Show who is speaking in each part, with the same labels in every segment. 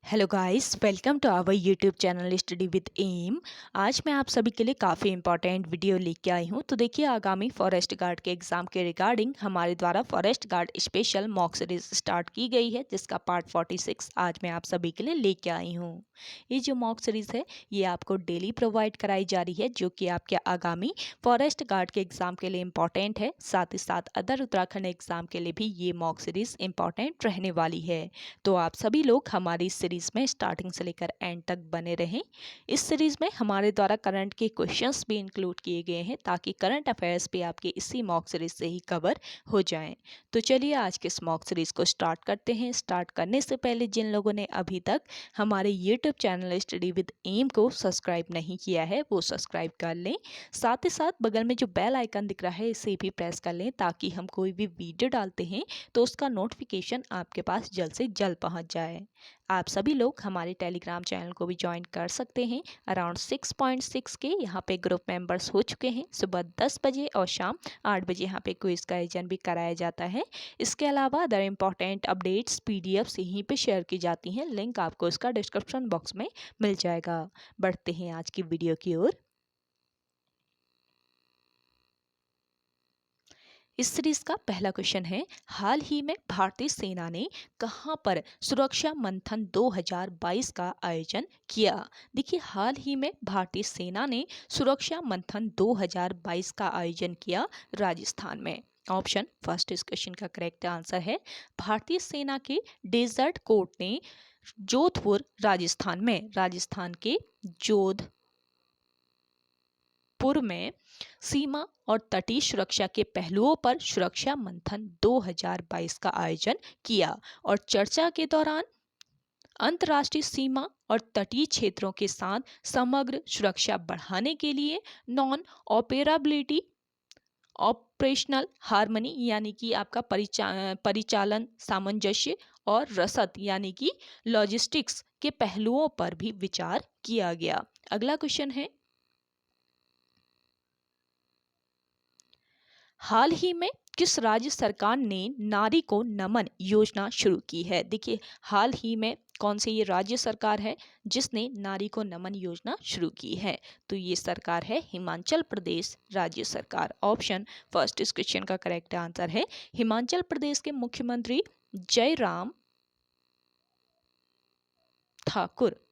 Speaker 1: Hello guys, welcome to our YouTube channel study with M. आज मैं आप सभी के लिए काफ़ी इंपॉर्टेंट वीडियो लेके आई हूँ। तो देखिए, आगामी फॉरेस्ट गार्ड के एग्ज़ाम के रिगार्डिंग हमारे द्वारा forest guard special mock series start की गई है, जिसका पार्ट 46 आज मैं आप सभी के लिए लेके आई हूँ। ये जो मॉक सीरीज़ है, ये आपको डेली प्रोवाइड कराई जा रही है, जो कि आपके आगामी फॉरेस्ट गार्ड के एग्ज़ाम के लिए इम्पॉर्टेंट है। साथ ही साथ अदर उत्तराखंड एग्ज़ाम के लिए भी ये मॉक सीरीज़ इम्पॉर्टेंट रहने वाली है। तो आप सभी लोग हमारी इस सीरीज़ में स्टार्टिंग से लेकर एंड तक बने रहें। इस सीरीज़ में हमारे द्वारा करंट के क्वेश्चंस भी इंक्लूड किए गए हैं, ताकि करंट अफेयर्स भी आपके इसी मॉक सीरीज़ से ही कवर हो जाएं। तो चलिए आज के इस मॉक सीरीज़ को स्टार्ट करते हैं। स्टार्ट करने से पहले जिन लोगों ने अभी तक हमारे YouTube channel study with M को सब्सक्राइब नहीं किया है, वो सब्सक्राइब कर लें। साथ ही साथ बगल में जो बेल आइकन दिख रहा है, इसे भी प्रेस कर लें, ताकि हम कोई भी वीडियो डालते हैं तो उसका नोटिफिकेशन आपके पास जल्द से जल्द पहुंच जाए। आप सभी लोग हमारे टेलीग्राम चैनल को भी ज्वाइन कर सकते हैं। अराउंड 6.6 के यहाँ पे ग्रुप मेंबर्स हो चुके हैं। सुबह 10 बजे और शाम 8 बजे यहाँ पे क्विज का आयोजन भी कराया जाता है। इसके अलावा अदर इम्पॉर्टेंट अपडेट्स पीडीएफ्स यहीं पे शेयर की जाती हैं। लिंक आपको इसका डिस्क्रिप्शन बॉक्स में मिल जाएगा। बढ़ते हैं आज की वीडियो की ओर। इस सीरीज का पहला क्वेश्चन है, हाल ही में भारतीय सेना ने कहां पर सुरक्षा मंथन 2022 का आयोजन किया। देखिए, हाल ही में भारतीय सेना ने सुरक्षा मंथन 2022 का आयोजन किया राजस्थान में। ऑप्शन फर्स्ट इस क्वेश्चन का करेक्ट आंसर है भारतीय सेना के डेजर्ट कोर्ट ने जोधपुर राजस्थान के जोधपुर में सीमा और तटीय सुरक्षा के पहलुओं पर सुरक्षा मंथन 2022 का आयोजन किया और चर्चा के दौरान अंतर्राष्ट्रीय सीमा और तटीय क्षेत्रों के साथ समग्र सुरक्षा बढ़ाने के लिए नॉन ऑपरेबिलिटी, ऑपरेशनल हार्मनी यानी कि आपका परिचालन सामंजस्य और रसद यानी कि लॉजिस्टिक्स के पहलुओं पर भी विचार किया गया। अगला क्वेश्चन है, हाल ही में किस राज्य सरकार ने नारी को नमन योजना शुरू की है। देखिए, हाल ही में कौन सी ये राज्य सरकार है जिसने नारी को नमन योजना शुरू की है। तो ये सरकार है हिमाचल प्रदेश राज्य सरकार। ऑप्शन फर्स्ट इस क्वेश्चन का करेक्ट आंसर है हिमाचल प्रदेश के मुख्यमंत्री जयराम ठाकुर।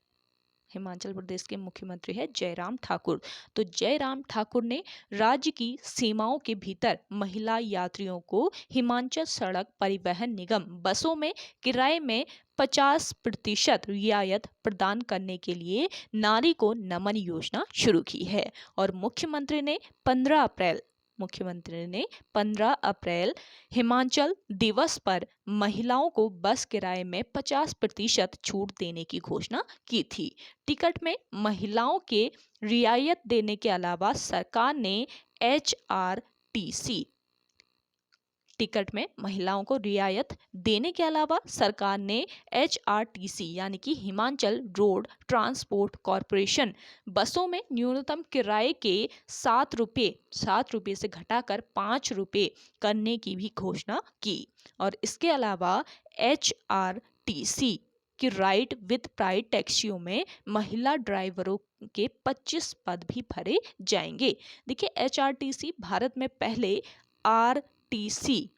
Speaker 1: हिमाचल प्रदेश के मुख्यमंत्री है जयराम ठाकुर। तो जयराम ठाकुर ने राज्य की सीमाओं के भीतर महिला यात्रियों को हिमाचल सड़क परिवहन निगम बसों में किराए में 50% रियायत प्रदान करने के लिए नारी को नमन योजना शुरू की है। और मुख्यमंत्री ने 15 अप्रैल हिमाचल दिवस पर महिलाओं को बस किराए में 50% छूट देने की घोषणा की थी। टिकट में महिलाओं के रियायत देने के अलावा सरकार ने HRTC टिकट में महिलाओं को रियायत देने के अलावा सरकार ने HRTC यानी कि हिमाचल रोड ट्रांसपोर्ट कॉरपोरेशन बसों में न्यूनतम किराए के 7 रुपये से घटाकर 5 रुपये करने की भी घोषणा की। और इसके अलावा HRTC कि राइड विद प्राइड टैक्सियों में महिला ड्राइवरों के 25 पद भी भरे जाएंगे। देखिए, HRTC भारत में पहले RTC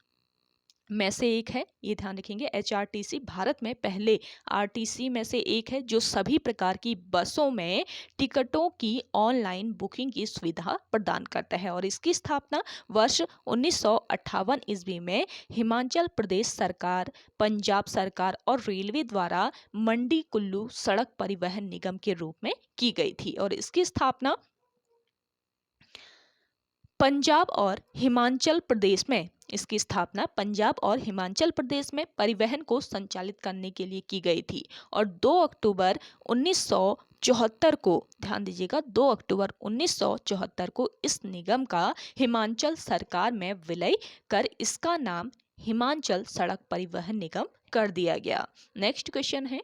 Speaker 1: में से एक है, ये ध्यान रखेंगे। HRTC भारत में पहले RTC में से एक है जो सभी प्रकार की बसों में टिकटों की ऑनलाइन बुकिंग की सुविधा प्रदान करता है। और इसकी स्थापना वर्ष 1958 ईस्वी में हिमाचल प्रदेश सरकार, पंजाब सरकार और रेलवे द्वारा मंडी कुल्लू सड़क परिवहन निगम के रूप में की गई थी। और इसकी स्थापना पंजाब और हिमाचल प्रदेश में परिवहन को संचालित करने के लिए की गई थी। और 2 अक्टूबर 1974 को, ध्यान दीजिएगा, 2 अक्टूबर 1974 को इस निगम का हिमाचल सरकार में विलय कर इसका नाम हिमाचल सड़क परिवहन निगम कर दिया गया। नेक्स्ट क्वेश्चन है,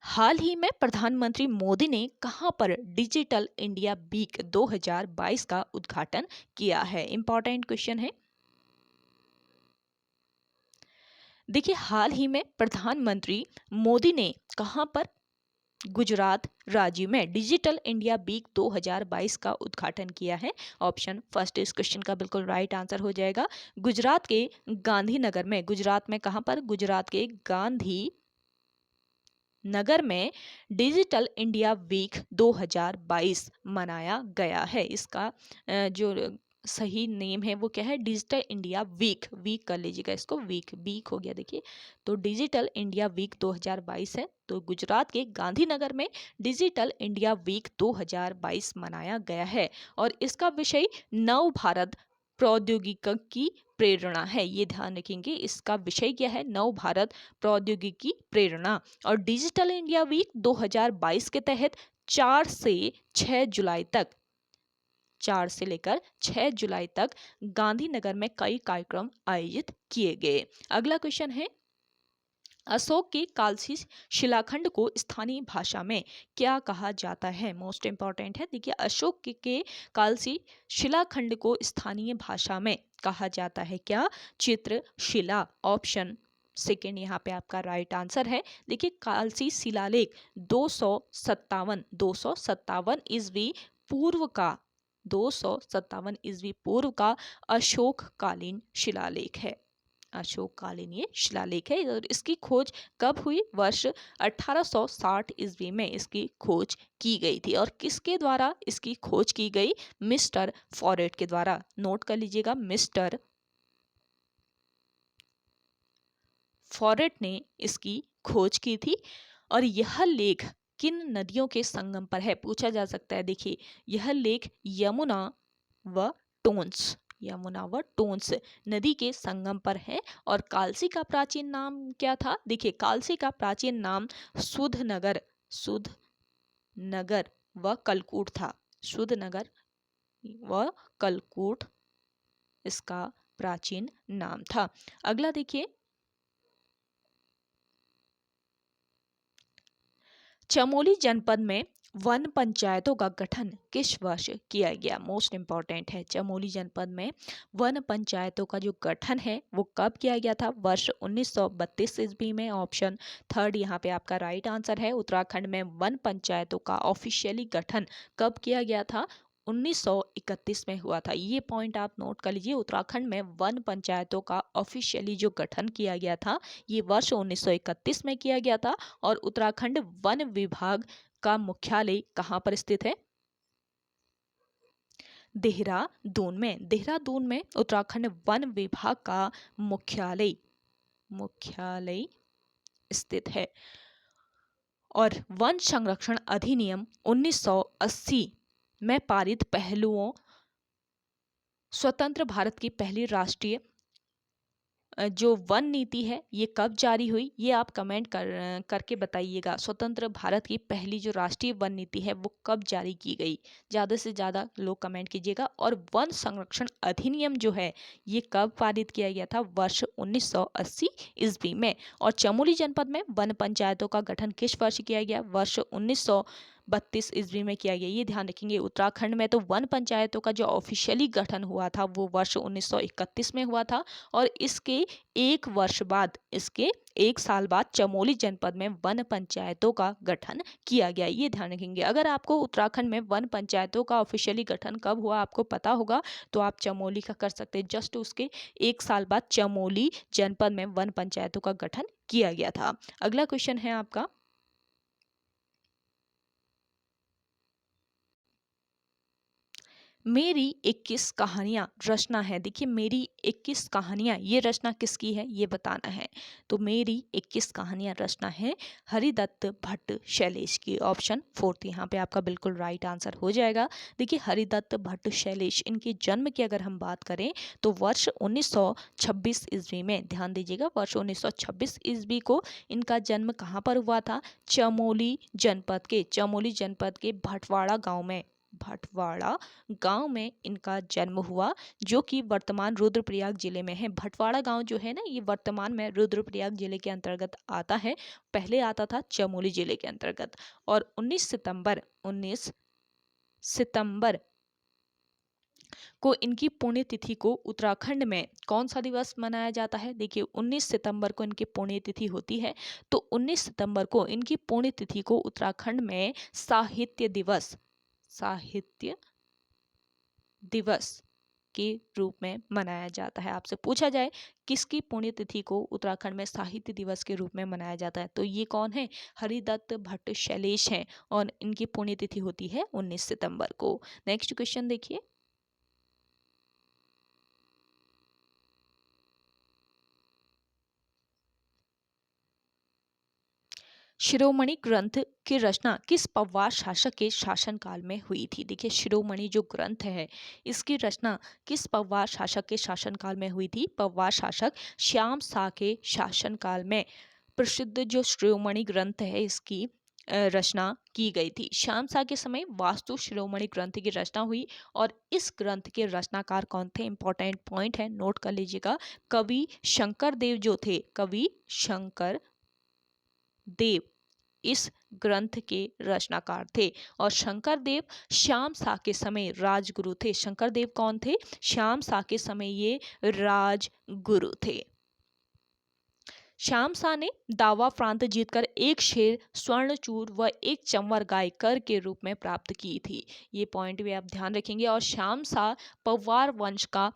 Speaker 1: हाल ही में प्रधानमंत्री मोदी ने कहां पर डिजिटल इंडिया वीक 2022 का उद्घाटन किया है। इंपॉर्टेंट क्वेश्चन है। देखिए हाल ही में प्रधानमंत्री मोदी ने कहां पर गुजरात राज्य में डिजिटल इंडिया वीक 2022 का उद्घाटन किया है। ऑप्शन फर्स्ट इस क्वेश्चन का बिल्कुल राइट आंसर हो जाएगा। गुजरात के गांधीनगर में, गुजरात में कहां पर, गुजरात के गांधी नगर में डिजिटल इंडिया वीक 2022 मनाया गया है। इसका जो सही नेम है वो क्या है, डिजिटल इंडिया वीक, वीक कर लीजिएगा इसको, वीक वीक हो गया देखिए, तो डिजिटल इंडिया वीक 2022 है। तो गुजरात के गांधीनगर में डिजिटल इंडिया वीक 2022 मनाया गया है और इसका विषय नव भारत प्रौद्योगिकी की प्रेरणा है। ये ध्यान रखेंगे, इसका विषय क्या है, नव भारत प्रौद्योगिकी प्रेरणा। और डिजिटल इंडिया वीक 2022 के तहत 4 से 6 जुलाई तक, 4 से लेकर 6 जुलाई तक गांधीनगर में कई कार्यक्रम आयोजित किए गए। अगला क्वेश्चन है, अशोक के कालसी शिलाखंड को स्थानीय भाषा में क्या कहा जाता है। मोस्ट इंपॉर्टेंट है। देखिए अशोक के कालसी शिलाखंड को स्थानीय भाषा में कहा जाता है क्या, चित्रशिला। ऑप्शन सेकेंड यहाँ पे आपका राइट आंसर है। देखिए कालसी शिलालेख 257 ईस्वी पूर्व का, 257 ईस्वी पूर्व का अशोककालीन शिलालेख है। अशोककालीन ये शिलालेख है और इसकी खोज कब हुई, वर्ष 1860 ईस्वी में इसकी खोज की गई थी। और किसके द्वारा इसकी खोज की गई, मिस्टर फॉरेट के द्वारा। नोट कर लीजिएगा, मिस्टर फॉरेट ने इसकी खोज की थी। और यह लेख किन नदियों के संगम पर है, पूछा जा सकता है। देखिए यह लेख यमुना व टोंस, यमुना व टोंस नदी के संगम पर है। और कालसी का प्राचीन नाम क्या था, देखिए कालसी का प्राचीन नाम सुधनगर, सुधनगर व कलकूट था। सुधनगर व कलकूट इसका प्राचीन नाम था। अगला देखिए, चमोली जनपद में वन पंचायतों का गठन किस वर्ष किया गया। मोस्ट इंपॉर्टेंट है, चमोली जनपद में वन पंचायतों का जो गठन है वो कब किया गया था, वर्ष 1932 ईस्वी में। ऑप्शन थर्ड यहाँ पे आपका राइट आंसर है। उत्तराखंड में वन पंचायतों का ऑफिशियली गठन कब किया गया था, 1931 में हुआ था। ये पॉइंट आप नोट कर लीजिए, उत्तराखंड में वन पंचायतों का ऑफिशियली जो गठन किया गया था ये वर्ष 1931 में किया गया था। और उत्तराखंड वन विभाग का मुख्यालय कहाँ पर स्थित है, देहरादून में। देहरादून में उत्तराखंड वन विभाग का मुख्यालय स्थित है। और वन संरक्षण अधिनियम 1980 में पारित पहलुओं स्वतंत्र भारत की पहली राष्ट्रीय जो वन नीति है ये कब जारी हुई, ये आप कमेंट करके बताइएगा। स्वतंत्र भारत की पहली जो राष्ट्रीय वन नीति है वो कब जारी की गई, ज़्यादा से ज़्यादा लोग कमेंट कीजिएगा। और वन संरक्षण अधिनियम जो है ये कब पारित किया गया था, वर्ष 1980 ईस्वी में। और चमोली जनपद में वन पंचायतों का गठन किस वर्ष किया गया, वर्ष 1932 ईस्वी में किया गया। ये ध्यान रखेंगे। उत्तराखंड में तो वन पंचायतों का जो ऑफिशियली गठन हुआ था वो वर्ष 1931 में हुआ था। और इसके एक वर्ष बाद, इसके एक साल बाद चमोली जनपद में वन पंचायतों का गठन किया गया। ये ध्यान रखेंगे। अगर आपको उत्तराखंड में वन पंचायतों का ऑफिशियली गठन कब हुआ आपको पता होगा तो आप चमोली का कर सकते हैं। जस्ट उसके एक साल बाद चमोली जनपद में वन पंचायतों का गठन किया गया था। अगला क्वेश्चन है आपका, मेरी 21 कहानियाँ रचना है। देखिए मेरी 21 कहानियाँ ये रचना किसकी है ये बताना है। तो मेरी 21 कहानियाँ रचना है हरिदत्त भट्ट शैलेश की। ऑप्शन फोर्थ यहाँ पे आपका बिल्कुल राइट आंसर हो जाएगा। देखिए हरिदत्त भट्ट शैलेश, इनके जन्म की अगर हम बात करें तो वर्ष 1926 ईस्वी में, ध्यान दीजिएगा, वर्ष 1926 ईस्वी को इनका जन्म कहाँ पर हुआ था, चमोली जनपद के भटवाड़ा गांव में इनका जन्म हुआ, जो कि वर्तमान रुद्रप्रयाग जिले में है। भटवाड़ा गांव जो है ना ये वर्तमान में रुद्रप्रयाग जिले के अंतर्गत आता है, पहले आता था चमोली जिले के अंतर्गत। और 19 सितंबर को इनकी पुण्यतिथि को उत्तराखंड में कौन सा दिवस मनाया जाता है? देखिए 19 सितंबर को इनकी पुण्यतिथि होती है। तो 19 सितंबर को इनकी पुण्यतिथि को उत्तराखंड में साहित्य दिवस के रूप में मनाया जाता है। आपसे पूछा जाए किसकी पुण्यतिथि को उत्तराखंड में साहित्य दिवस के रूप में मनाया जाता है, तो ये कौन है? हरिदत्त भट्ट शैलेश हैं और इनकी पुण्यतिथि होती है 19 सितंबर को। नेक्स्ट क्वेश्चन देखिए, शिरोमणि ग्रंथ की रचना किस पवार शासक के शासनकाल में हुई थी? देखिए शिरोमणि जो ग्रंथ है इसकी रचना किस पवार शासक के शासनकाल में हुई थी? पवार शासक श्याम शाह के शासनकाल में प्रसिद्ध जो शिरोमणि ग्रंथ है इसकी रचना की गई थी। श्याम शाह के समय वास्तु शिरोमणि ग्रंथ की रचना हुई और इस ग्रंथ के रचनाकार कौन थे? इंपॉर्टेंट पॉइंट है, नोट कर लीजिएगा। कवि शंकर देव जो थे, कवि शंकर देव इस ग्रंथ के रचनाकार थे और शंकर देव श्याम शाह के समय राजगुरु थे। शंकर देव कौन थे? श्याम शाह के समय ये राजगुरु थे। श्याम शाह ने दावा प्रांत जीतकर एक शेर स्वर्णचूर व एक चंवर गाय कर के रूप में प्राप्त की थी। ये पॉइंट भी आप ध्यान रखेंगे। और श्याम शाह पवार वंश का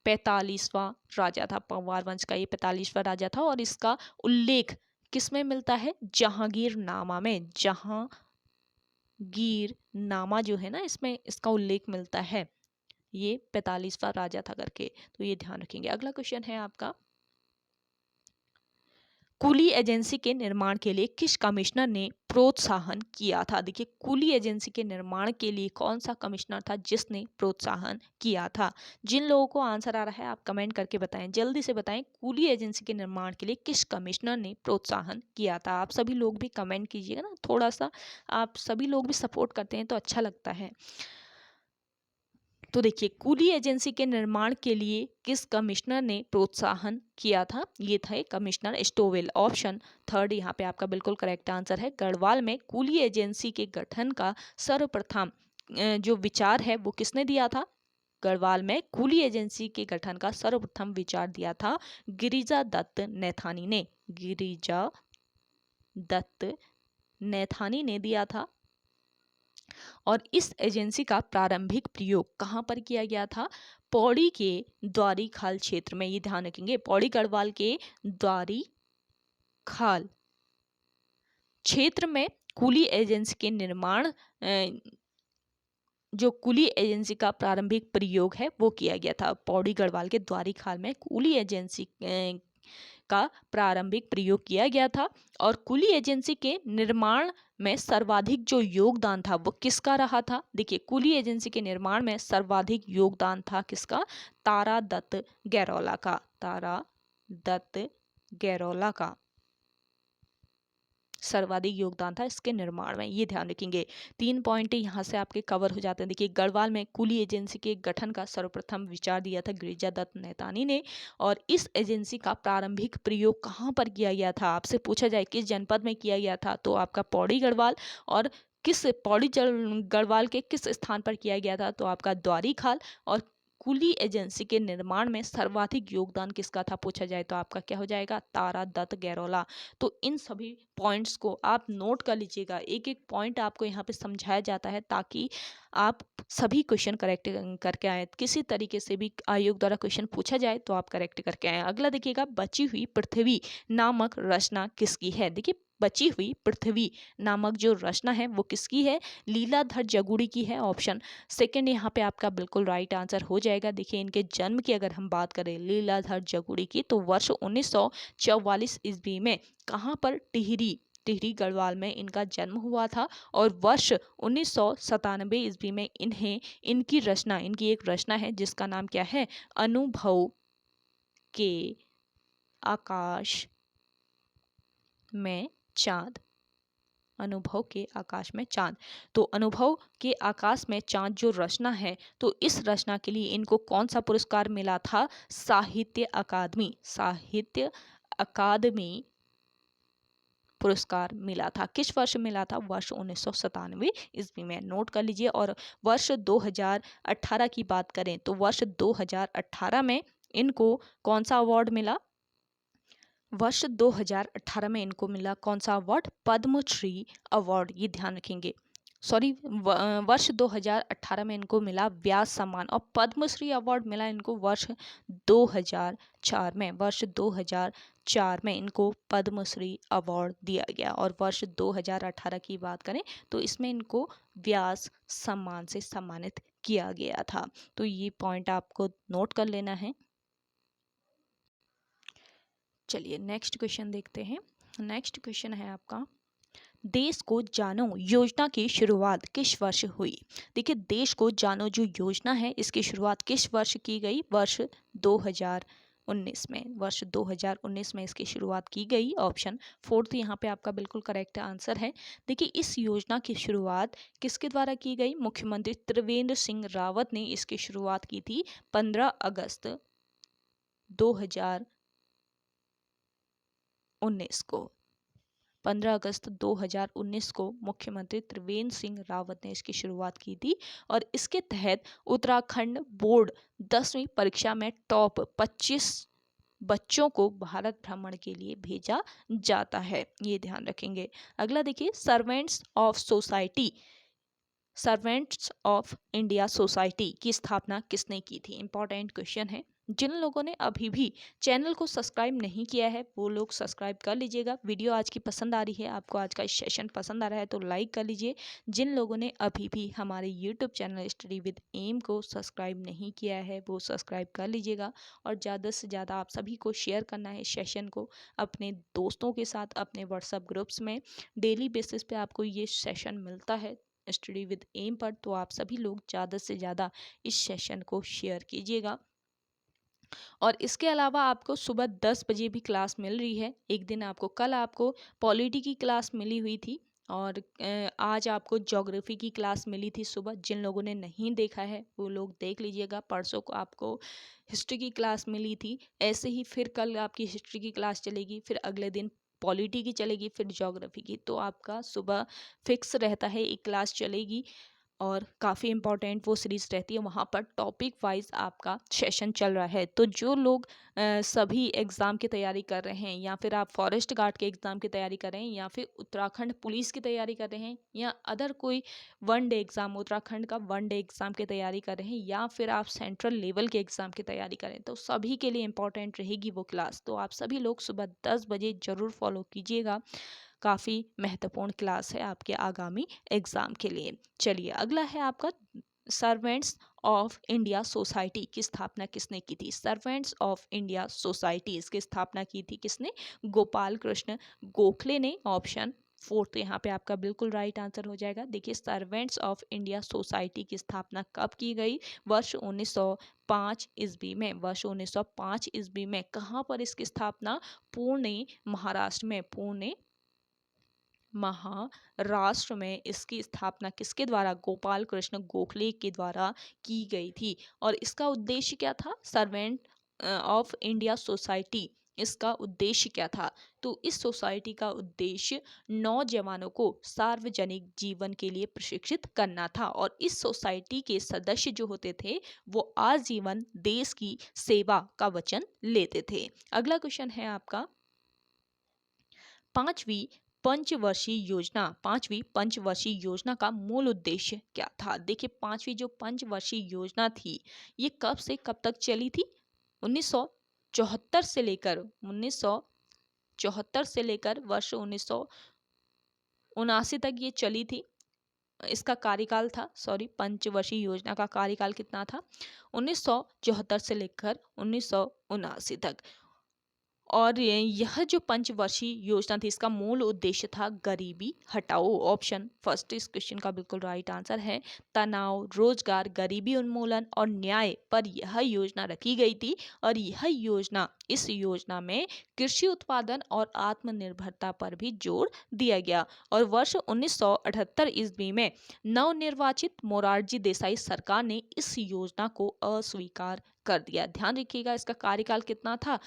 Speaker 1: 45वां राजा था। पवार वंश का ये 45वां राजा था और इसका उल्लेख किसमें मिलता है? जहांगीरनामा में। जहांगीरनामा जो है ना, इसमें इसका उल्लेख मिलता है, ये 45वां राजा था करके, तो ये ध्यान रखेंगे। अगला क्वेश्चन है आपका, कुली एजेंसी के निर्माण के लिए किस कमिश्नर ने प्रोत्साहन किया था? देखिए कुली एजेंसी के निर्माण के लिए कौन सा कमिश्नर था जिसने प्रोत्साहन किया था? जिन लोगों को आंसर आ रहा है आप कमेंट करके बताएं, जल्दी से बताएं। कुली एजेंसी के निर्माण के लिए किस कमिश्नर ने प्रोत्साहन किया था? आप सभी लोग भी कमेंट कीजिएगा ना, थोड़ा सा आप सभी लोग भी सपोर्ट करते हैं तो अच्छा लगता है। तो देखिए कुली एजेंसी के निर्माण के लिए किस कमिश्नर ने प्रोत्साहन किया था? ये थे कमिश्नर स्टोवेल। ऑप्शन थर्ड यहाँ पे आपका बिल्कुल करेक्ट आंसर है। गढ़वाल में कुली एजेंसी के गठन का सर्वप्रथम जो विचार है वो किसने दिया था? गढ़वाल में कुली एजेंसी के गठन का सर्वप्रथम विचार दिया था गिरिजा दत्त नैथानी ने। गिरिजा दत्त नैथानी ने दिया था। और इस एजेंसी का प्रारंभिक प्रयोग कहाँ पर किया गया था? पौड़ी के द्वारी खाल क्षेत्र में। ये ध्यान रखेंगे, पौड़ी गढ़वाल के द्वारी खाल क्षेत्र में कुली एजेंसी के निर्माण जो कुली एजेंसी का प्रारंभिक प्रयोग है वो किया गया था। पौड़ी गढ़वाल के द्वारी खाल में कुली एजेंसी का प्रारंभिक प्रयोग किया गया था। और कुली एजेंसी के निर्माण में सर्वाधिक जो योगदान था वो किसका रहा था? देखिए कुली एजेंसी के निर्माण में सर्वाधिक योगदान था किसका? तारा दत्त गैरोला का। तारा दत्त गैरोला का सर्वाधिक योगदान था इसके निर्माण में। ये ध्यान रखेंगे। 3 पॉइंट यहाँ से आपके कवर हो जाते हैं। देखिए गढ़वाल में कुली एजेंसी के गठन का सर्वप्रथम विचार दिया था गिरिजा दत्त नैतानी ने। और इस एजेंसी का प्रारंभिक प्रयोग कहाँ पर किया गया था? आपसे पूछा जाए किस जनपद में किया गया था, तो आपका पौड़ी गढ़वाल। और किस पौड़ी गढ़वाल के किस स्थान पर किया गया था, तो आपका द्वारी खाल। और कुली एजेंसी के निर्माण में सर्वाधिक योगदान किसका था पूछा जाए, तो आपका क्या हो जाएगा? तारा दत्त गैरोला। तो इन सभी पॉइंट्स को आप नोट कर लीजिएगा। एक एक पॉइंट आपको यहाँ पे समझाया जाता है ताकि आप सभी क्वेश्चन करेक्ट करके आए। किसी तरीके से भी आयोग द्वारा क्वेश्चन पूछा जाए तो आप करेक्ट करके आए। अगला देखिएगा, बची हुई पृथ्वी नामक रचना किसकी है? देखिए बची हुई पृथ्वी नामक जो रचना है वो किसकी है? लीलाधर जगुड़ी की है। ऑप्शन सेकंड यहाँ पे आपका बिल्कुल राइट आंसर हो जाएगा। देखिए इनके जन्म की अगर हम बात करें लीलाधर जगुड़ी की, तो वर्ष 1944 ईस्वी में कहाँ पर? टिहरी गढ़वाल में इनका जन्म हुआ था। और वर्ष 1997 ईस्वी में इनकी एक रचना है जिसका नाम क्या है? अनुभव के आकाश में चांद। अनुभव के आकाश में चांद। तो अनुभव के आकाश में चांद जो रचना है, तो इस रचना के लिए इनको कौन सा पुरस्कार मिला था? साहित्य अकादमी पुरस्कार मिला था। किस वर्ष मिला था? वर्ष 1997 ईस्वी में। नोट कर लीजिए। और वर्ष 2018 की बात करें तो वर्ष 2018 में इनको कौन सा अवार्ड मिला? वर्ष 2018 में इनको मिला कौन सा अवार्ड? पद्मश्री अवार्ड। ये ध्यान रखेंगे। सॉरी, वर्ष 2018 में इनको मिला व्यास सम्मान। और पद्मश्री अवार्ड मिला इनको वर्ष 2004 में। वर्ष 2004 में इनको पद्मश्री अवार्ड दिया गया। और वर्ष 2018 की बात करें तो इसमें इनको व्यास सम्मान से सम्मानित किया गया था। तो ये पॉइंट आपको नोट कर लेना है। चलिए नेक्स्ट क्वेश्चन देखते हैं। नेक्स्ट क्वेश्चन है आपका, देश को जानो योजना की शुरुआत किस वर्ष हुई? देखिए, देश को जानो जो योजना है इसकी शुरुआत किस वर्ष की गई? वर्ष 2019 में। वर्ष 2019 में इसकी शुरुआत की गई। ऑप्शन 4 यहाँ पे आपका बिल्कुल करेक्ट आंसर है। देखिए, इस योजना की शुरुआत किसके द्वारा की गई? मुख्यमंत्री त्रिवेंद्र सिंह रावत ने इसकी शुरुआत की थी 15 अगस्त 2019 को। 15 अगस्त 2019 को मुख्यमंत्री त्रिवेंद्र सिंह रावत ने इसकी शुरुआत की थी। और इसके तहत उत्तराखंड बोर्ड 10वीं परीक्षा में टॉप 25 बच्चों को भारत भ्रमण के लिए भेजा जाता है। ये ध्यान रखेंगे। अगला देखिए, सर्वेंट्स ऑफ इंडिया सोसाइटी की स्थापना किसने की थी? इंपॉर्टेंट क्वेश्चन है। जिन लोगों ने अभी भी चैनल को सब्सक्राइब नहीं किया है वो लोग सब्सक्राइब कर लीजिएगा। वीडियो आज की पसंद आ रही है, आपको आज का सेशन पसंद आ रहा है तो लाइक कर लीजिए। जिन लोगों ने अभी भी हमारे YouTube channel study with M को सब्सक्राइब नहीं किया है वो सब्सक्राइब कर लीजिएगा। और ज़्यादा से ज़्यादा आप सभी को शेयर करना है सेशन को अपने दोस्तों के साथ, अपने व्हाट्सएप ग्रुप्स में। डेली बेसिस पे आपको ये सेशन मिलता है स्टडी विद एम पर, तो आप सभी लोग ज़्यादा से ज़्यादा इस सेशन को शेयर कीजिएगा। और इसके अलावा आपको सुबह 10 बजे भी क्लास मिल रही है। एक दिन आपको, कल आपको पॉलिटी की क्लास मिली हुई थी और आज आपको ज्योग्राफी की क्लास मिली थी सुबह। जिन लोगों ने नहीं देखा है वो लोग देख लीजिएगा। परसों को आपको हिस्ट्री की क्लास मिली थी। ऐसे ही फिर कल आपकी हिस्ट्री की क्लास चलेगी, फिर अगले दिन पॉलिटी की चलेगी, फिर ज्योग्राफी की। तो आपका सुबह फिक्स रहता है एक क्लास चलेगी। और काफ़ी इंपॉर्टेंट वो सीरीज़ रहती है, वहाँ पर टॉपिक वाइज आपका सेशन चल रहा है। तो जो लोग सभी एग्ज़ाम की तैयारी कर रहे हैं, या फिर आप फॉरेस्ट गार्ड के एग्ज़ाम की तैयारी कर रहे हैं, या फिर उत्तराखंड पुलिस की तैयारी कर रहे हैं, या अदर कोई वन डे एग्ज़ाम, उत्तराखंड का वन डे एग्ज़ाम की तैयारी कर रहे हैं, या फिर आप सेंट्रल लेवल के एग्ज़ाम की तैयारी करें, तो सभी के लिए इंपॉर्टेंट रहेगी वो क्लास। तो आप सभी लोग सुबह 10 बजे ज़रूर फॉलो कीजिएगा। काफ़ी महत्वपूर्ण क्लास है आपके आगामी एग्ज़ाम के लिए। चलिए अगला है आपका, सर्वेंट्स ऑफ इंडिया सोसाइटी की स्थापना किसने की थी? सर्वेंट्स ऑफ इंडिया सोसाइटी इसकी स्थापना की थी किसने? गोपाल कृष्ण गोखले ने। ऑप्शन 4 तो यहाँ पे आपका बिल्कुल राइट आंसर हो जाएगा। देखिए, सर्वेंट्स ऑफ इंडिया सोसाइटी की स्थापना कब की गई? वर्ष 1905 ईस्वी में। वर्ष 1905 ईस्वी में। कहाँ पर इसकी स्थापना? पुणे, महाराष्ट्र में। पुणे, महाराष्ट्र में इसकी स्थापना किसके द्वारा? गोपाल कृष्ण गोखले के द्वारा की गई थी। और इसका उद्देश्य क्या था? सर्वेंट ऑफ इंडिया सोसाइटी, इसका उद्देश्य क्या था? तो इस सोसाइटी का उद्देश्य नौजवानों को सार्वजनिक जीवन के लिए प्रशिक्षित करना था। और इस सोसाइटी के सदस्य जो होते थे वो आजीवन देश की सेवा का वचन लेते थे। अगला क्वेश्चन है आपका, पांचवी पांचवी पंचवर्षीय योजना का मूल उद्देश्य क्या था? देखिए, पांचवी जो पंचवर्षीय योजना थी ये कब से कब तक चली थी? 1974 से लेकर वर्ष 1979 तक ये चली थी। इसका कार्यकाल था, सॉरी, पंचवर्षीय योजना का कार्यकाल कितना था? 1974 से लेकर 1979 तक। और यह जो पंचवर्षीय योजना थी इसका मूल उद्देश्य था गरीबी हटाओ। ऑप्शन फर्स्ट इस क्वेश्चन का बिल्कुल राइट आंसर है। तनाव, रोजगार, गरीबी उन्मूलन और न्याय पर यह योजना रखी गई थी। और इस योजना में कृषि उत्पादन और आत्मनिर्भरता पर भी जोर दिया गया। और वर्ष 1978 ईस्वी में नवनिर्वाचित मोरारजी देसाई सरकार ने इस योजना को अस्वीकार कर दिया। ध्यान रखिएगा इसका कार्यकाल कितना था,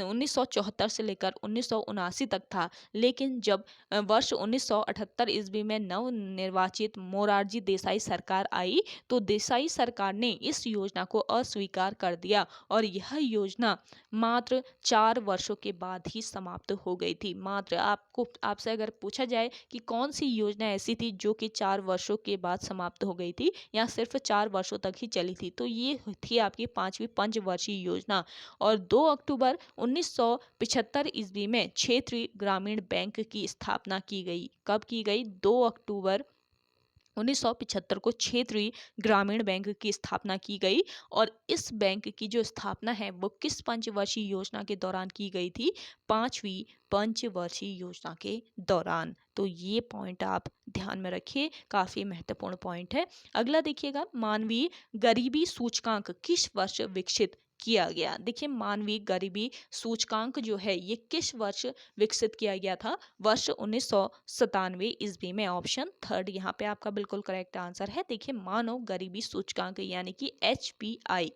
Speaker 1: 1974 से लेकर 1979 तक था। लेकिन जब वर्ष 1978 ईस्वी में नवनिर्वाचित मोरारजी देसाई सरकार आई तो देसाई सरकार ने इस योजना को अस्वीकार कर दिया और यह योजना मात्र 4 वर्षों के बाद ही समाप्त हो गई थी। मात्र आपसे अगर पूछा जाए कि कौन सी योजना ऐसी थी जो कि 4 वर्षों के बाद समाप्त हो गई थी या सिर्फ 4 वर्षों तक ही चली थी, तो ये थी आपकी 5वीं पंचवर्षीय योजना। और 2 अक्टूबर 1975 ईस्वी में क्षेत्रीय ग्रामीण बैंक की स्थापना की गई। कब की गई? 2 अक्टूबर 1975 को क्षेत्रीय ग्रामीण बैंक की स्थापना की गई। और इस बैंक की जो स्थापना है वो किस पंचवर्षीय योजना के दौरान की गई थी? 5वीं पंचवर्षीय योजना के दौरान। तो ये पॉइंट आप ध्यान में रखिए, काफी महत्वपूर्ण पॉइंट है। अगला देखिएगा, मानवीय गरीबी सूचकांक किस वर्ष विकसित किया गया? देखिए मानवीय गरीबी सूचकांक जो है ये किस वर्ष विकसित किया गया था? वर्ष 1997 ईस्वी में। ऑप्शन थर्ड यहाँ पे आपका बिल्कुल करेक्ट आंसर है। देखिए मानव गरीबी सूचकांक यानी कि HPI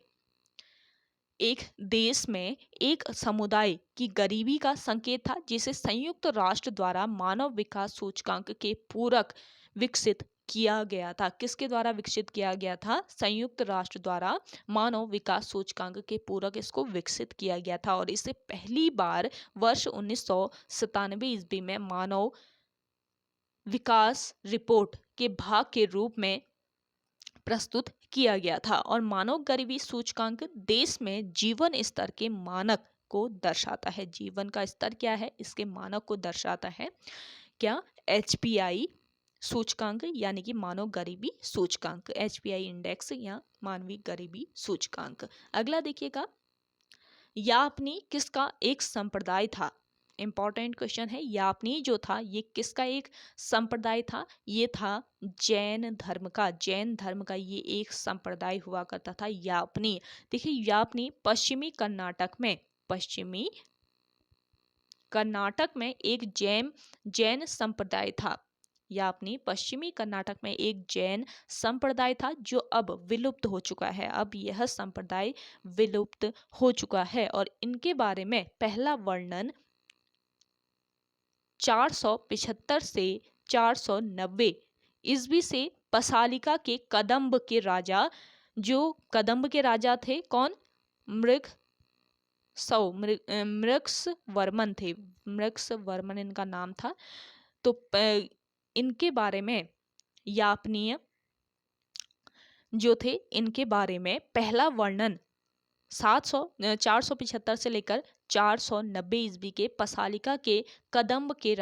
Speaker 1: एक देश में एक समुदाय की गरीबी का संकेत था जिसे संयुक्त राष्ट्र द्वारा मानव विकास सूचकांक के पूरक विकसित किया गया था। किसके द्वारा विकसित किया गया था? संयुक्त राष्ट्र द्वारा मानव विकास सूचकांक के पूरक इसको विकसित किया गया था। और इसे पहली बार वर्ष 1997 ईस्वी में मानव विकास रिपोर्ट के भाग के रूप में प्रस्तुत किया गया था। और मानव गरीबी सूचकांक देश में जीवन स्तर के मानक को दर्शाता है। जीवन का स्तर क्या है, इसके मानक को दर्शाता है। क्या? HPI सूचकांक यानी कि मानव गरीबी सूचकांक, HPI इंडेक्स या मानवीय गरीबी सूचकांक। अगला देखिएगा, यापनी किसका एक संप्रदाय था? इंपॉर्टेंट क्वेश्चन है। यापनी जो था ये किसका एक संप्रदाय था? ये था जैन धर्म का। जैन धर्म का ये एक संप्रदाय हुआ करता था, यापनी। देखिए यापनी पश्चिमी कर्नाटक में एक जैन संप्रदाय था। यापनी पश्चिमी कर्नाटक में एक जैन संप्रदाय था जो अब विलुप्त हो चुका है। अब यह संप्रदाय विलुप्त हो चुका है। और इनके बारे में पहला वर्णन 475 से 490 ईस्वी से पसालिका के कदम्ब के राजा, जो कदम्ब के राजा थे कौन? मृगसवर्मन थे। मृगसवर्मन इनका नाम था। तो इनके बारे में यापनीय जो थे इनके बारे में पहला वर्णन 475 से लेकर 490 ईस्वी के पसालिका के कदम्ब के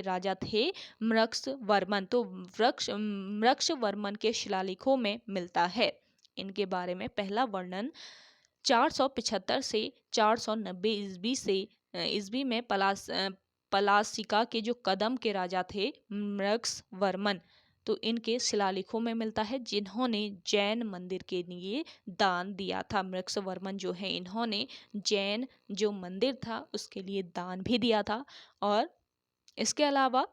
Speaker 1: राजा थे मृगसवर्मन। तो मृगसवर्मन के शिलालेखों में मिलता है। इनके बारे में पहला वर्णन 475 से 490 ईस्वी में पलासिका के जो कदम्ब के राजा थे मृगसवर्मन, तो इनके शिलालेखों में मिलता है, जिन्होंने जैन मंदिर के लिए दान दिया था। मृगसवर्मन जो है इन्होंने जैन जो मंदिर था उसके लिए दान भी दिया था। और इसके अलावा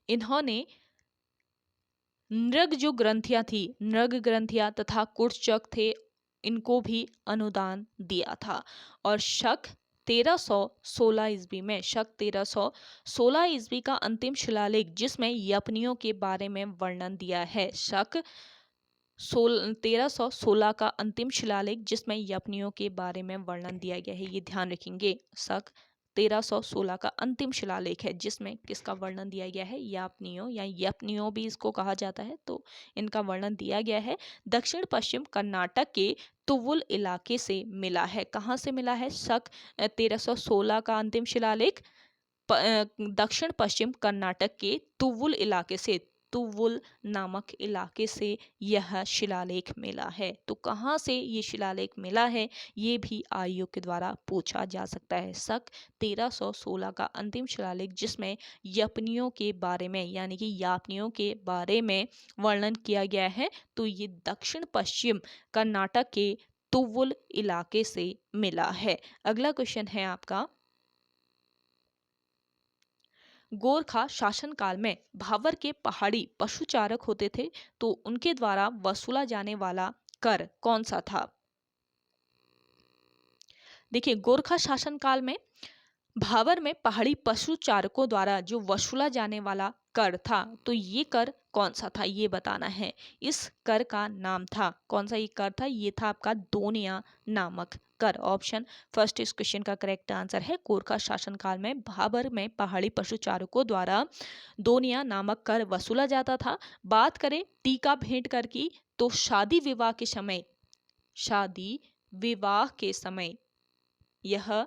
Speaker 1: इन्होंने नृग जो ग्रंथियां थी, नृग ग्रंथियां तथा कुर्चक थे, इनको भी अनुदान दिया था। और शक 1316 ईस्वी में 1316 ईस्वी का अंतिम शिलालेख जिसमें यपनियों के बारे में वर्णन दिया है। शक 1316 का अंतिम शिलालेख जिसमें यपनियों के बारे में वर्णन दिया गया है, ये ध्यान रखेंगे। शक 1316 का अंतिम शिलालेख है जिसमें किसका वर्णन दिया गया है? यापनियों या यपनियों भी इसको कहा जाता है। तो इनका वर्णन दिया गया है। दक्षिण पश्चिम कर्नाटक के तुवुल इलाके से मिला है। कहाँ से मिला है? शक 1316 का अंतिम शिलालेख दक्षिण पश्चिम कर्नाटक के तुवुल इलाके से, तुवुल नामक इलाके से यह शिलालेख मिला है। तो कहाँ से ये शिलालेख मिला है ये भी आयोग के द्वारा पूछा जा सकता है। शक 1316 का अंतिम शिलालेख जिसमें यपनियों के बारे में यानी कि यापनियों के बारे में वर्णन किया गया है, तो ये दक्षिण पश्चिम कर्नाटक के तुवुल इलाके से मिला है। अगला क्वेश्चन है आपका, गोरखा शासनकाल में भावर के पहाड़ी पशुचारक होते थे, तो उनके द्वारा वसूला जाने वाला कर कौन सा था? देखिए, गोरखा शासनकाल में भावर में पहाड़ी पशु चारकों द्वारा जो वसूला जाने वाला कर था, तो ये कर कौन सा था, ये बताना है। इस कर का नाम था, कौन सा ये कर था? ये था आपका दोनिया नामक कर। ऑप्शन फर्स्ट इस क्वेश्चन का करेक्ट आंसर है। गोरखा शासनकाल में भाबर में पहाड़ी पशु चारकों द्वारा दोनिया नामक कर वसूला जाता था। बात करें टीका भेंट कर की, तो शादी विवाह के समय यह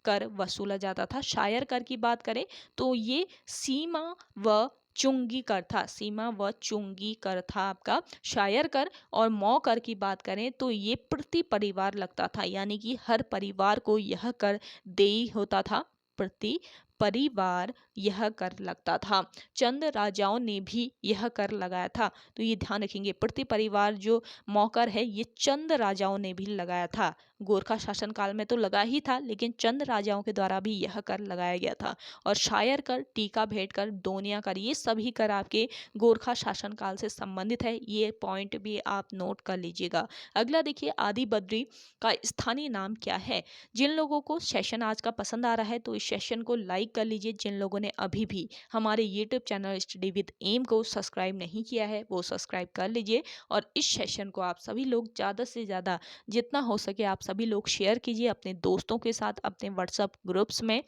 Speaker 1: कर वसूला जाता था। शायर कर की बात करें तो ये सीमा व चुंगी कर था, सीमा व चुंगी कर था आपका शायर कर। और मौ कर की बात करें तो ये प्रति परिवार लगता था, यानी कि हर परिवार को यह कर देय होता था, प्रति परिवार यह कर लगता था। चंद राजाओं ने भी यह कर लगाया था, तो ये ध्यान रखेंगे, प्रति परिवार जो मौकर है ये चंद राजाओं ने भी लगाया था। गोरखा शासनकाल में तो लगा ही था, लेकिन चंद राजाओं के द्वारा भी यह कर लगाया गया था। और शायर कर, टीका भेंट कर, दोनिया कर, ये सभी कर आपके गोरखा शासनकाल से संबंधित है। ये पॉइंट भी आप नोट कर लीजिएगा। अगला देखिए, आदि बद्री का स्थानीय नाम क्या है? जिन लोगों को सेशन आज का पसंद आ रहा है तो इस सेशन को लाइक कर लीजिए। जिन लोगों ने अभी भी हमारे YouTube channel study with M को सब्सक्राइब नहीं किया है वो सब्सक्राइब कर लीजिए। और इस सेशन को आप सभी लोग ज़्यादा से ज़्यादा जितना हो सके आप सभी लोग शेयर कीजिए अपने दोस्तों के साथ, अपने व्हाट्सएप ग्रुप्स में।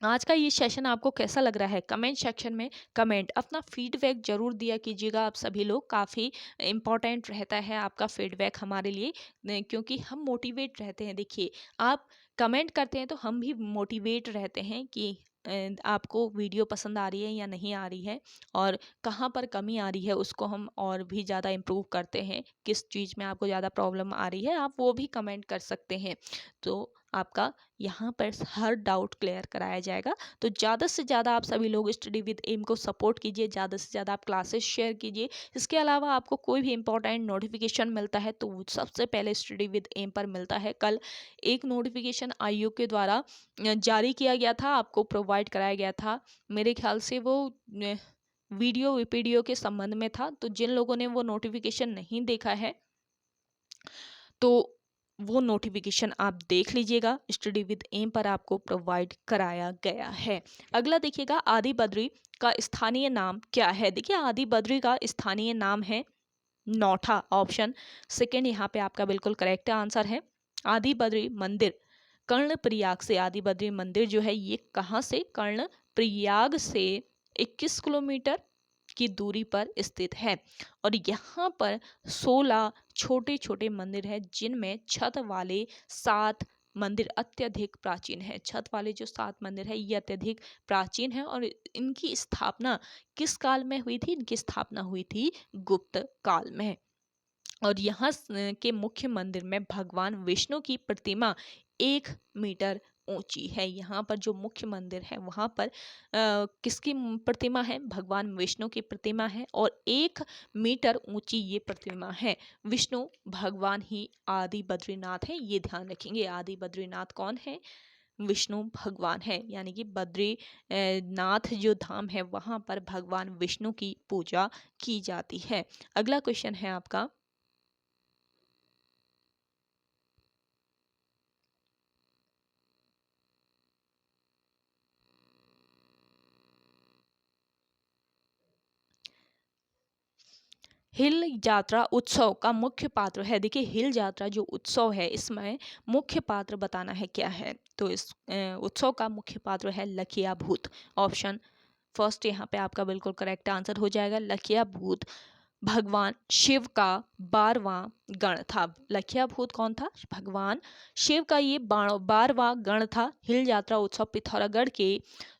Speaker 1: आज का ये सेशन आपको कैसा लग रहा है? कमेंट सेक्शन में कमेंट अपना फीडबैक जरूर दिया कीजिएगा। आप सभी लोग, काफ़ी इम्पोर्टेंट रहता है आपका फीडबैक हमारे लिए, क्योंकि हम मोटिवेट रहते हैं। देखिए, आप कमेंट करते हैं तो हम भी मोटिवेट रहते हैं कि आपको वीडियो पसंद आ रही है या नहीं आ रही है, और कहाँ पर कमी आ रही है उसको हम और भी ज़्यादा इम्प्रूव करते हैं। किस चीज़ में आपको ज़्यादा प्रॉब्लम आ रही है आप वो भी कमेंट कर सकते हैं, तो आपका यहाँ पर हर डाउट क्लियर कराया जाएगा। तो ज़्यादा से ज़्यादा आप सभी लोग स्टडी विद एम को सपोर्ट कीजिए, ज़्यादा से ज़्यादा आप क्लासेस शेयर कीजिए। इसके अलावा आपको कोई भी इंपॉर्टेंट नोटिफिकेशन मिलता है तो वो सबसे पहले स्टडी विद एम पर मिलता है। कल एक नोटिफिकेशन आयोग के द्वारा जारी किया गया था, आपको प्रोवाइड कराया गया था। मेरे ख्याल से वो वीडियो वीपीडियो के संबंध में था, तो जिन लोगों ने वो नोटिफिकेशन नहीं देखा है तो वो नोटिफिकेशन आप देख लीजिएगा, स्टडी विद एम पर आपको प्रोवाइड कराया गया है। अगला देखिएगा, आदि बद्री का स्थानीय नाम क्या है? देखिए, आदि बद्री का स्थानीय नाम है नौठा। ऑप्शन सेकेंड यहाँ पे आपका बिल्कुल करेक्ट आंसर है। आदि बद्री मंदिर कर्णप्रयाग से, आदि बद्री मंदिर जो है ये कहाँ से? कर्णप्रयाग से 21 किलोमीटर की दूरी पर स्थित है। और यहाँ पर 16 छोटे छोटे मंदिर हैं, जिनमें छत वाले 7 मंदिर अत्यधिक प्राचीन है। छत वाले जो 7 मंदिर है ये अत्यधिक प्राचीन है। और इनकी स्थापना किस काल में हुई थी? इनकी स्थापना हुई थी गुप्त काल में। और यहाँ के मुख्य मंदिर में भगवान विष्णु की प्रतिमा 1 मीटर ऊंची है। यहाँ पर जो मुख्य मंदिर है वहाँ पर किसकी प्रतिमा है? भगवान विष्णु की प्रतिमा है, और 1 मीटर ऊंची ये प्रतिमा है। विष्णु भगवान ही आदि बद्रीनाथ है, ये ध्यान रखेंगे। आदि बद्रीनाथ कौन है? विष्णु भगवान है, यानी कि बद्री नाथ जो धाम है वहाँ पर भगवान विष्णु की पूजा की जाती है। अगला क्वेश्चन है आपका, हिल यात्रा उत्सव का मुख्य पात्र है। देखिए, हिल यात्रा जो उत्सव है इसमें मुख्य पात्र बताना है क्या है? तो इस उत्सव का मुख्य पात्र है लखिया भूत। ऑप्शन फर्स्ट यहाँ पे आपका बिल्कुल करेक्ट आंसर हो जाएगा। लखिया भूत भगवान शिव का 12वां गण था। लखिया भूत कौन था? भगवान शिव का ये 12वां गण था। हिल यात्रा उत्सव पिथौरागढ़ के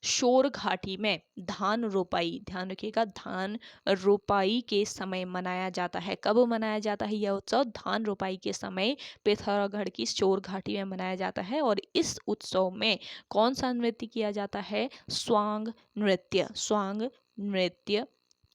Speaker 1: शोर घाटी में धान रोपाई, ध्यान रखिएगा, धान रोपाई के समय मनाया जाता है। कब मनाया जाता है यह उत्सव? धान रोपाई के समय पिथौरागढ़ की शोर घाटी में मनाया जाता है। और इस उत्सव में कौन सा नृत्य किया जाता है? स्वांग नृत्य। स्वांग नृत्य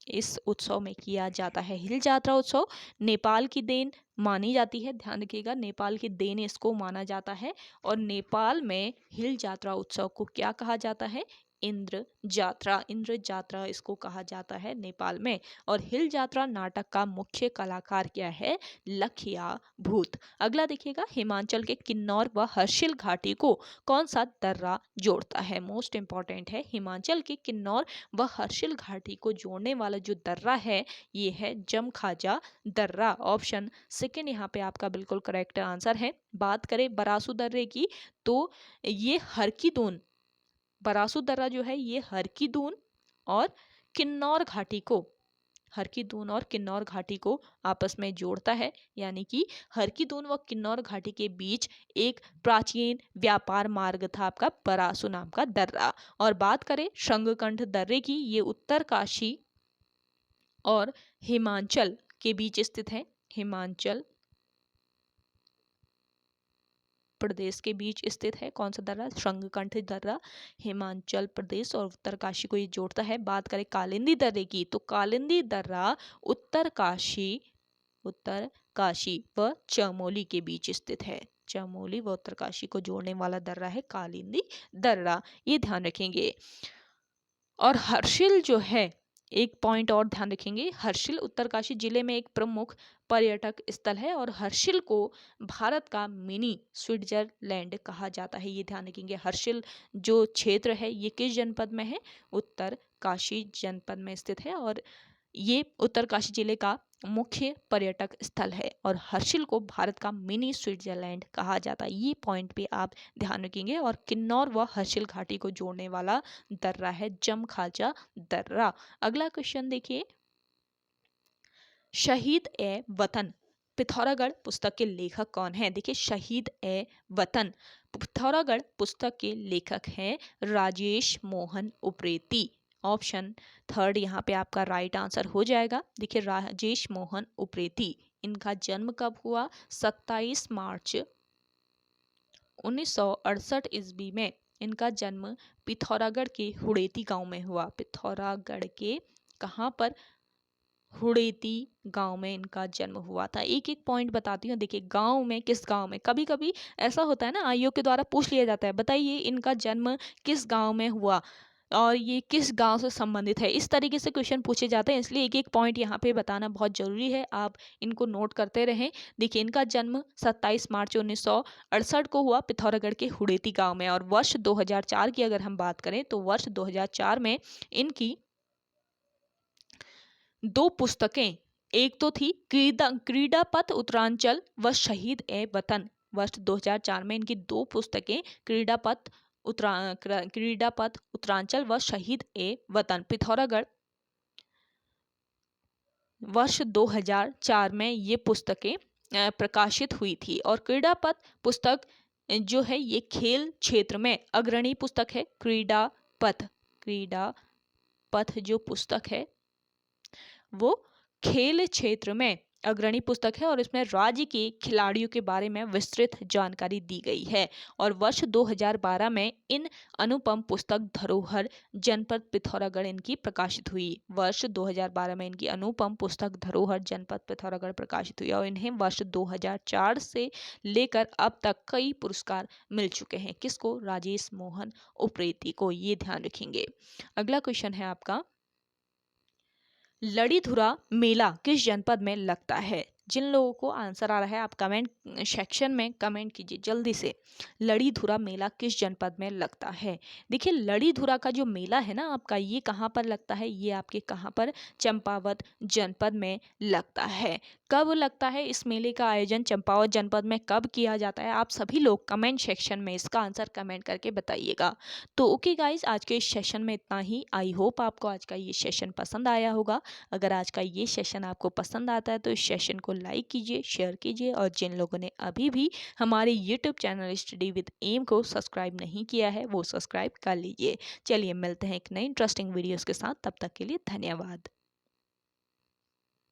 Speaker 1: इस उत्सव में किया जाता है। हिल यात्रा उत्सव नेपाल की देन मानी जाती है, ध्यान रखिएगा, नेपाल की देन इसको माना जाता है। और नेपाल में हिल यात्रा उत्सव को क्या कहा जाता है? इंद्र जात्रा। इंद्र जात्रा इसको कहा जाता है नेपाल में। और हिल जात्रा नाटक का मुख्य कलाकार क्या है? लखिया भूत। अगला देखिएगा, हिमाचल के किन्नौर व हर्षिल घाटी को कौन सा दर्रा जोड़ता है? मोस्ट इंपॉर्टेंट है, हिमाचल के किन्नौर व हर्षिल घाटी को जोड़ने वाला जो दर्रा है ये है जमखाजा दर्रा। ऑप्शन सेकेंड यहाँ पे आपका बिल्कुल करेक्ट आंसर है। बात करें बरासू दर्रे की तो ये हरकीदून, बरासू दर्रा जो है ये हरकीदून और किन्नौर घाटी को, हरकीदून और किन्नौर घाटी को आपस में जोड़ता है। यानी कि हरकीदून व किन्नौर घाटी के बीच एक प्राचीन व्यापार मार्ग था आपका बरासू नाम का दर्रा। और बात करें शंखकंठ दर्रे की, ये उत्तरकाशी और हिमाचल के बीच स्थित है। हिमाचल प्रदेश के बीच स्थित है। कौन सा दर्रा? शंखकंठ दर्रा हिमाचल प्रदेश और उत्तरकाशी को ये जोड़ता है। बात करें कालिंदी दर्रे की तो कालिंदी दर्रा उत्तरकाशी व चमोली के बीच स्थित है। चमोली व उत्तरकाशी को जोड़ने वाला दर्रा है कालिंदी दर्रा, ये ध्यान रखेंगे। और हर्षिल जो है, एक पॉइंट और ध्यान रखेंगे, हर्षिल उत्तरकाशी जिले में एक प्रमुख पर्यटक स्थल है और हर्षिल को भारत का मिनी स्विट्जरलैंड कहा जाता है। ये ध्यान रखेंगे। हर्षिल जो क्षेत्र है ये किस जनपद में है? उत्तरकाशी जनपद में स्थित है और ये उत्तरकाशी जिले का मुख्य पर्यटक स्थल है और हर्षिल को भारत का मिनी स्विट्जरलैंड कहा जाता है। ये पॉइंट पे आप ध्यान रखेंगे। और किन्नौर व हर्षिल घाटी को जोड़ने वाला दर्रा है जमखाजा दर्रा। अगला क्वेश्चन देखिए, शहीद ए वतन पिथौरागढ़ पुस्तक के लेखक कौन है? देखिए, शहीद ए वतन पिथौरागढ़ पुस्तक के लेखक हैं राजेश मोहन उप्रेती। ऑप्शन थर्ड यहाँ पे आपका राइट आंसर हो जाएगा। देखिए, राजेश मोहन उप्रेती, इनका जन्म कब हुआ? 27 मार्च 1968 ईस्वी में इनका जन्म पिथौरागढ़ के हुड़ेती गांव में हुआ। पिथौरागढ़ के कहाँ पर? हुड़ेती गांव में इनका जन्म हुआ था। एक एक पॉइंट बताती हूँ। देखिए, गांव में, किस गांव में, कभी कभी ऐसा होता है ना, आयोग के द्वारा पूछ लिया जाता है, बताइए इनका जन्म किस गांव में हुआ और ये किस गांव से संबंधित है। इस तरीके से क्वेश्चन पूछे जाते हैं, इसलिए एक एक पॉइंट यहाँ पे बताना बहुत जरूरी है। आप इनको नोट करते रहें। देखिए, इनका जन्म 27 मार्च 1968 को हुआ पिथौरागढ़ के हुड़ेती गांव में। और वर्ष 2004 की अगर हम बात करें तो वर्ष 2004 में इनकी दो पुस्तकें, एक तो थी क्रीड़ा पथ उत्तरांचल व शहीद ए वतन। वर्ष 2004 में इनकी दो पुस्तकें क्रीड़ा पथ उत्तरांचल व शहीद ए वतन पिथौरागढ़, वर्ष 2004 में ये पुस्तकें प्रकाशित हुई थी। और क्रीड़ा पथ पुस्तक जो है ये खेल क्षेत्र में अग्रणी पुस्तक है। क्रीड़ा पथ जो पुस्तक है वो खेल क्षेत्र में अग्रणी पुस्तक है और इसमें राज्य के खिलाड़ियों के बारे में विस्तृत जानकारी दी गई है। और वर्ष 2012 में इन अनुपम पुस्तक धरोहर जनपद पिथौरागढ़ इनकी प्रकाशित हुई। वर्ष 2012 में इनकी अनुपम पुस्तक धरोहर जनपद पिथौरागढ़ प्रकाशित हुई और इन्हें वर्ष 2004 से लेकर अब तक कई पुरस्कार मिल चुके हैं। किसको? राजेश मोहन उप्रेती को। ये ध्यान रखेंगे। अगला क्वेश्चन है आपका, लड़ीधुरा मेला किस जनपद में लगता है? जिन लोगों को आंसर आ रहा है आप कमेंट सेक्शन में कमेंट कीजिए जल्दी से। लड़ीधुरा मेला किस जनपद में लगता है? देखिए, लड़ीधुरा का जो मेला है ना आपका, ये कहाँ पर लगता है? ये आपके कहाँ पर? चंपावत जनपद में लगता है। कब लगता है इस मेले का आयोजन? चंपावत जनपद में कब किया जाता है? आप सभी लोग कमेंट सेक्शन में इसका आंसर कमेंट करके बताइएगा। तो ओके गाइज, आज के इस सेशन में इतना ही। आई होप आपको आज का ये सेशन पसंद आया होगा। अगर आज का ये सेशन आपको पसंद आता है तो इस सेशन को लाइक कीजिए, शेयर कीजिए और जिन लोगों ने अभी भी हमारे YouTube channel study with M को सब्सक्राइब नहीं किया है वो सब्सक्राइब कर लीजिए। चलिए मिलते हैं एक नई इंटरेस्टिंग वीडियोस के साथ, तब तक के लिए धन्यवाद।